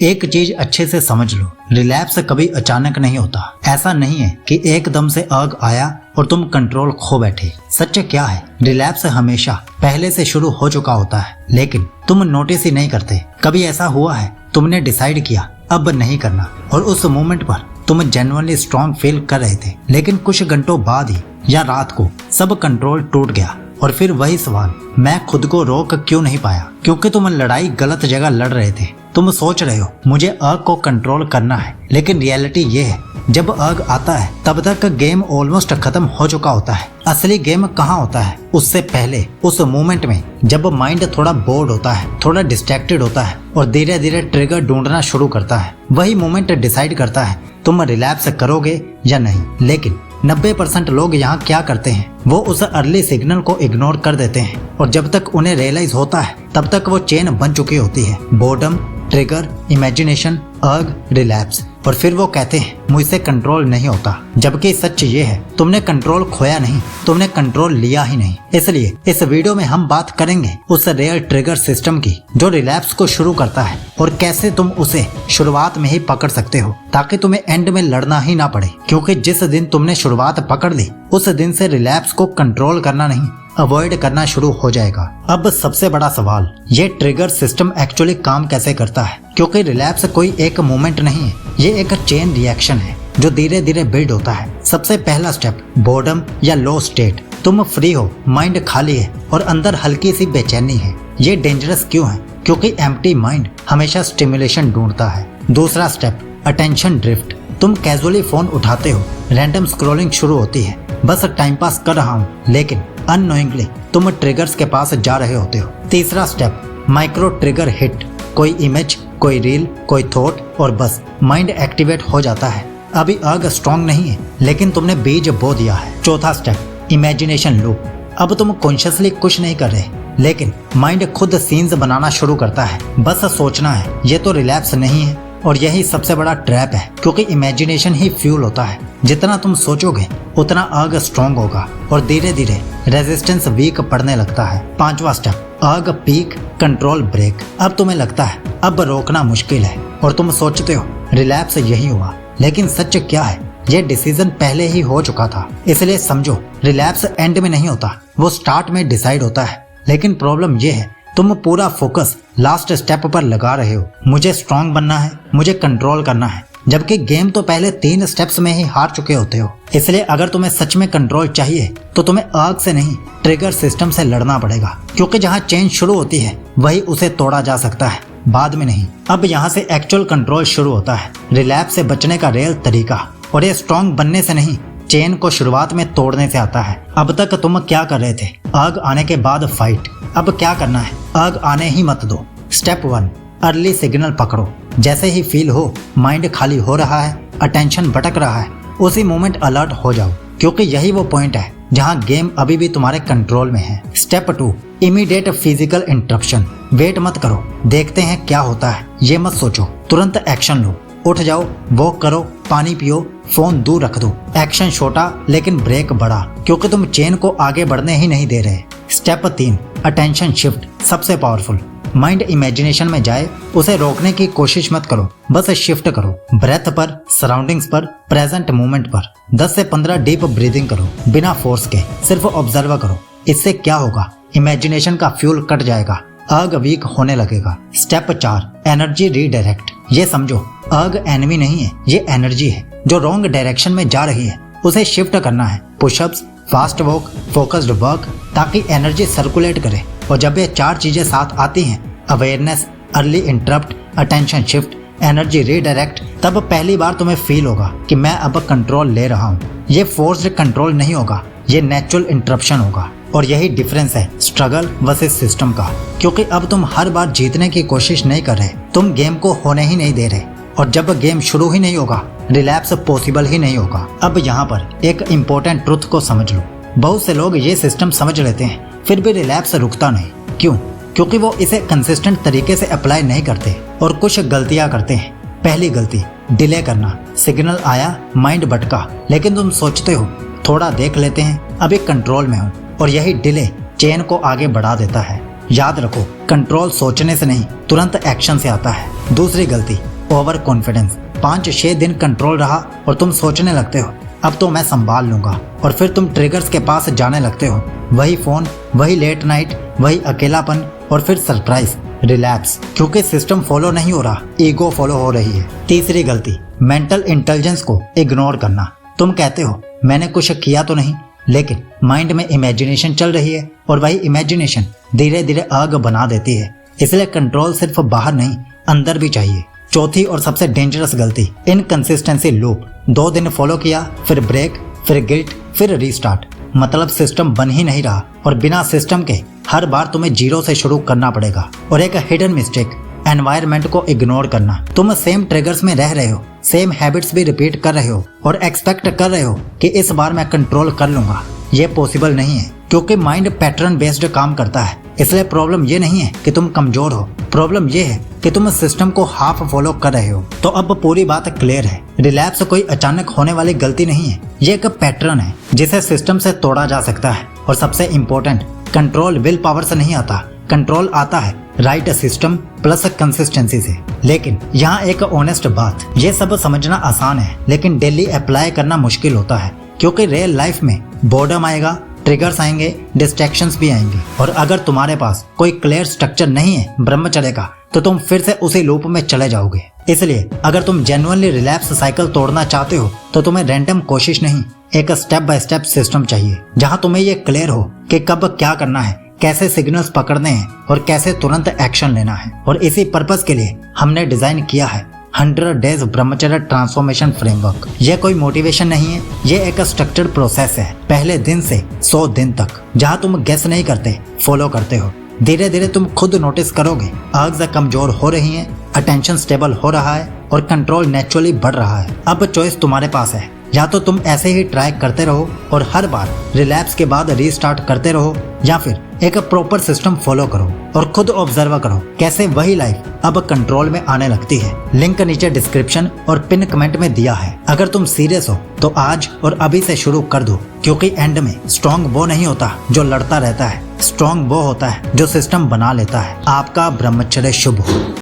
एक चीज अच्छे से समझ लो, रिलैप्स कभी अचानक नहीं होता। ऐसा नहीं है कि एकदम से आग आया और तुम कंट्रोल खो बैठे। सच क्या है, रिलैप्स हमेशा पहले से शुरू हो चुका होता है, लेकिन तुम नोटिस ही नहीं करते। कभी ऐसा हुआ है तुमने डिसाइड किया अब नहीं करना, और उस मोमेंट पर तुम जेन्युइनली स्ट्रॉन्ग फील कर रहे थे, लेकिन कुछ घंटों बाद ही या रात को सब कंट्रोल टूट गया। और फिर वही सवाल, मैं खुद को रोक क्यों नहीं पाया? क्योंकि तुम लड़ाई गलत जगह लड़ रहे थे। तुम सोच रहे हो मुझे आग को कंट्रोल करना है, लेकिन रियलिटी ये है जब आग आता है तब तक गेम ऑलमोस्ट खत्म हो चुका होता है। असली गेम कहाँ होता है? उससे पहले, उस मोमेंट में जब माइंड थोड़ा बोर्ड होता है, थोड़ा डिस्ट्रैक्टेड होता है और धीरे धीरे ट्रिगर ढूंढना शुरू करता है। वही मोमेंट डिसाइड करता है तुम रिलैप्स करोगे या नहीं। लेकिन 90% लोग यहाँ क्या करते हैं, वो उस अर्ली सिग्नल को इग्नोर कर देते हैं, और जब तक उन्हें रियलाइज होता है तब तक वो चेन बन चुकी होती है। बोर्डम, ट्रिगर, इमेजिनेशन, अर्ग, रिलैप्स, और फिर वो कहते हैं मुझसे कंट्रोल नहीं होता। जबकि सच ये है तुमने कंट्रोल खोया नहीं, तुमने कंट्रोल लिया ही नहीं। इसलिए इस वीडियो में हम बात करेंगे उस रेयर ट्रिगर सिस्टम की जो रिलैप्स को शुरू करता है, और कैसे तुम उसे शुरुआत में ही पकड़ सकते हो ताकि तुम्हें एंड में लड़ना ही ना पड़े। क्योंकि जिस दिन तुमने शुरुआत पकड़ ली उस दिन से रिलैप्स को कंट्रोल करना नहीं, अवॉइड करना शुरू हो जाएगा। अब सबसे बड़ा सवाल, ये ट्रिगर सिस्टम एक्चुअली काम कैसे करता है? क्योंकि रिलैप्स कोई एक मोमेंट नहीं है, ये एक चेन रिएक्शन है जो धीरे धीरे बिल्ड होता है। सबसे पहला स्टेप, बोर्डम या लो स्टेट। तुम फ्री हो, माइंड खाली है और अंदर हल्की सी बेचैनी है। ये डेंजरस क्यों है? क्योंकि एम्प्टी माइंड हमेशा स्टिमुलेशन ढूंढता है। दूसरा स्टेप, अटेंशन ड्रिफ्ट। तुम कैजुअली फोन उठाते हो, रैंडम स्क्रॉलिंग शुरू होती है, बस टाइम पास कर रहा हूँ, लेकिन अननोइंगली तुम ट्रिगर्स के पास जा रहे होते हो। तीसरा स्टेप, माइक्रो ट्रिगर हिट। कोई इमेज, कोई रील, कोई थॉट, और बस माइंड एक्टिवेट हो जाता है। अभी आग स्ट्रॉन्ग नहीं है, लेकिन तुमने बीज बो दिया है। चौथा स्टेप, इमेजिनेशन लूप। अब तुम कॉन्शियसली कुछ नहीं कर रहे, लेकिन माइंड खुद सीन्स बनाना शुरू करता है। बस सोचना है, ये तो रिलैप्स नहीं है। और यही सबसे बड़ा ट्रैप है, क्योंकि इमेजिनेशन ही फ्यूल होता है। जितना तुम सोचोगे उतना आग स्ट्रॉन्ग होगा और धीरे धीरे रेजिस्टेंस वीक पड़ने लगता है। पांचवा स्टेप, आग पीक, कंट्रोल ब्रेक। अब तुम्हें लगता है अब रोकना मुश्किल है और तुम सोचते हो रिलैप्स यही हुआ, लेकिन सच क्या है, ये डिसीजन पहले ही हो चुका था। इसलिए समझो, रिलैप्स एंड में नहीं होता, वो स्टार्ट में डिसाइड होता है। लेकिन प्रॉब्लम ये है तुम पूरा फोकस लास्ट स्टेप पर लगा रहे हो, मुझे स्ट्रॉन्ग बनना है, मुझे कंट्रोल करना है, जबकि गेम तो पहले 3 स्टेप्स में ही हार चुके होते हो। इसलिए अगर तुम्हें सच में कंट्रोल चाहिए तो तुम्हें आग से नहीं, ट्रिगर सिस्टम से लड़ना पड़ेगा। क्योंकि जहाँ चेंज शुरू होती है वही उसे तोड़ा जा सकता है, बाद में नहीं। अब यहाँ से एक्चुअल कंट्रोल शुरू होता है, रिलैप्स से बचने का रियल तरीका, और ये स्ट्रॉन्ग बनने से नहीं, चेन को शुरुआत में तोड़ने से आता है। अब तक तुम क्या कर रहे थे? आग आने के बाद फाइट। अब क्या करना है? आग आने ही मत दो। स्टेप 1, अर्ली सिग्नल पकड़ो। जैसे ही फील हो माइंड खाली हो रहा है, अटेंशन भटक रहा है, उसी मोमेंट अलर्ट हो जाओ, क्योंकि यही वो पॉइंट है जहां गेम अभी भी तुम्हारे कंट्रोल में है। Step 2, immediate physical interruption. Wait मत करो, देखते हैं क्या होता है, ये मत सोचो, तुरंत एक्शन लो। उठ जाओ, वॉक करो, पानी पियो, फोन दूर रख दो। एक्शन छोटा लेकिन ब्रेक बड़ा, क्योंकि तुम चेन को आगे बढ़ने ही नहीं दे रहे। Step 3, attention shift. सबसे पावरफुल, माइंड इमेजिनेशन में जाए, उसे रोकने की कोशिश मत करो, बस शिफ्ट करो। ब्रेथ पर, सराउंडिंग्स पर, प्रेजेंट मोमेंट पर 10 से 15 डीप ब्रीदिंग करो, बिना फोर्स के, सिर्फ ऑब्जर्व करो। इससे क्या होगा, इमेजिनेशन का फ्यूल कट जाएगा, आग वीक होने लगेगा। Step 4, energy redirect. ये समझो, आग एनिमी नहीं है, ये एनर्जी है जो रॉन्ग डायरेक्शन में जा रही है, उसे शिफ्ट करना है। Pushups, fast walk, focused work, ताकि एनर्जी सर्कुलेट करे। और जब ये 4 चीजें साथ आती हैं, awareness, early interrupt, attention shift, energy redirect, तब पहली बार तुम्हें फील होगा कि मैं अब कंट्रोल ले रहा हूँ। ये फोर्स्ड कंट्रोल नहीं होगा, ये नेचुरल इंटरप्शन होगा। और यही डिफरेंस है स्ट्रगल वर्सेस सिस्टम का। क्योंकि अब तुम हर बार जीतने की कोशिश नहीं कर रहे, तुम गेम को होने ही नहीं दे रहे, और जब गेम शुरू ही नहीं होगा रिलैप्स पॉसिबल ही नहीं होगा। अब यहाँ पर एक इम्पोर्टेंट ट्रुथ को समझ लो, बहुत से लोग ये सिस्टम समझ लेते हैं फिर भी रिलैप्स रुकता नहीं। क्यों? क्योंकि वो इसे कंसिस्टेंट तरीके से अप्लाई नहीं करते और कुछ गलतियां करते हैं। पहली गलती, डिले करना। सिग्नल आया, माइंड भटका, लेकिन तुम सोचते हो थोड़ा देख लेते हैं, अभी कंट्रोल में हूँ, और यही डिले चेन को आगे बढ़ा देता है। याद रखो, कंट्रोल सोचने से नहीं, तुरंत एक्शन से आता है। दूसरी गलती, ओवर कॉन्फिडेंस। 5-6 दिन कंट्रोल रहा और तुम सोचने लगते हो अब तो मैं संभाल लूंगा, और फिर तुम ट्रिगर्स के पास जाने लगते हो। वही फोन, वही लेट नाइट, वही अकेलापन, और फिर सरप्राइज, रिलैप्स। क्योंकि सिस्टम फॉलो नहीं हो रहा, ईगो फॉलो हो रही है। तीसरी गलती, मेंटल इंटेलिजेंस को इग्नोर करना। तुम कहते हो मैंने कुछ किया तो नहीं, लेकिन माइंड में इमेजिनेशन चल रही है और वही इमेजिनेशन धीरे धीरे आग बना देती है। इसलिए कंट्रोल सिर्फ बाहर नहीं, अंदर भी चाहिए। चौथी और सबसे डेंजरस गलती, इनकंसिस्टेंसी लूप। 2 दिन फॉलो किया, फिर ब्रेक, फिर गिल्ट, फिर रीस्टार्ट। मतलब सिस्टम बन ही नहीं रहा, और बिना सिस्टम के हर बार तुम्हें जीरो से शुरू करना पड़ेगा। और एक हिडन मिस्टेक, एनवायरनमेंट को इग्नोर करना। तुम सेम ट्रिगर्स में रह रहे हो, सेम हैबिट्स भी रिपीट कर रहे हो और एक्सपेक्ट कर रहे हो कि इस बार मैं कंट्रोल कर लूंगा। ये पॉसिबल नहीं है, क्योंकि माइंड पैटर्न बेस्ड काम करता है। इसलिए प्रॉब्लम ये नहीं है कि तुम कमजोर हो, प्रॉब्लम ये है कि तुम सिस्टम को हाफ फॉलो कर रहे हो। तो अब पूरी बात क्लियर है। रिलैप्स कोई अचानक होने वाली गलती नहीं है, ये एक पैटर्न है जिसे सिस्टम से तोड़ा जा सकता है। और सबसे इम्पोर्टेंट, कंट्रोल विल पावर से नहीं आता, कंट्रोल आता है राइट सिस्टम प्लस कंसिस्टेंसी से। लेकिन यहाँ एक ऑनेस्ट बात, ये सब समझना आसान है लेकिन डेली अप्लाई करना मुश्किल होता है। क्योंकि रियल लाइफ में बोर्डम आएगा, ट्रिगर्स आएंगे, डिस्ट्रैक्शंस भी आएंगे, और अगर तुम्हारे पास कोई क्लियर स्ट्रक्चर नहीं है ब्रह्मचर्य का, तो तुम फिर से उसी लूप में चले जाओगे। इसलिए अगर तुम जेन्युइनली रिलैप्स साइकिल तोड़ना चाहते हो तो तुम्हें रैंडम कोशिश नहीं, एक स्टेप बाय स्टेप सिस्टम चाहिए, जहाँ तुम्हें ये क्लियर हो कि कब क्या करना है, कैसे सिग्नल्स पकड़ने हैं और कैसे तुरंत एक्शन लेना है। और इसी पर्पस के लिए हमने डिजाइन किया है 100 डेज ब्रह्मचर्य ट्रांसफॉर्मेशन फ्रेमवर्क। ये कोई मोटिवेशन नहीं है, ये एक स्ट्रक्चर्ड प्रोसेस है, पहले दिन से 100 दिन तक, जहाँ तुम गेस नहीं करते, फॉलो करते हो। धीरे धीरे तुम खुद नोटिस करोगे अर्ग्स कमजोर हो रही हैं, अटेंशन स्टेबल हो रहा है और कंट्रोल नेचुरली बढ़ रहा है। अब चॉइस तुम्हारे पास है, या तो तुम ऐसे ही ट्राई करते रहो और हर बार रिलैप्स के बाद रीस्टार्ट करते रहो, या फिर एक प्रॉपर सिस्टम फॉलो करो और खुद ऑब्जर्व करो कैसे वही लाइफ अब कंट्रोल में आने लगती है। लिंक नीचे डिस्क्रिप्शन और पिन कमेंट में दिया है। अगर तुम सीरियस हो तो आज और अभी से शुरू कर दो, क्योंकि एंड में स्ट्रॉन्ग वो नहीं होता जो लड़ता रहता है, स्ट्रॉन्ग वो होता है जो सिस्टम बना लेता है। आपका ब्रह्मचर्य शुभ हो।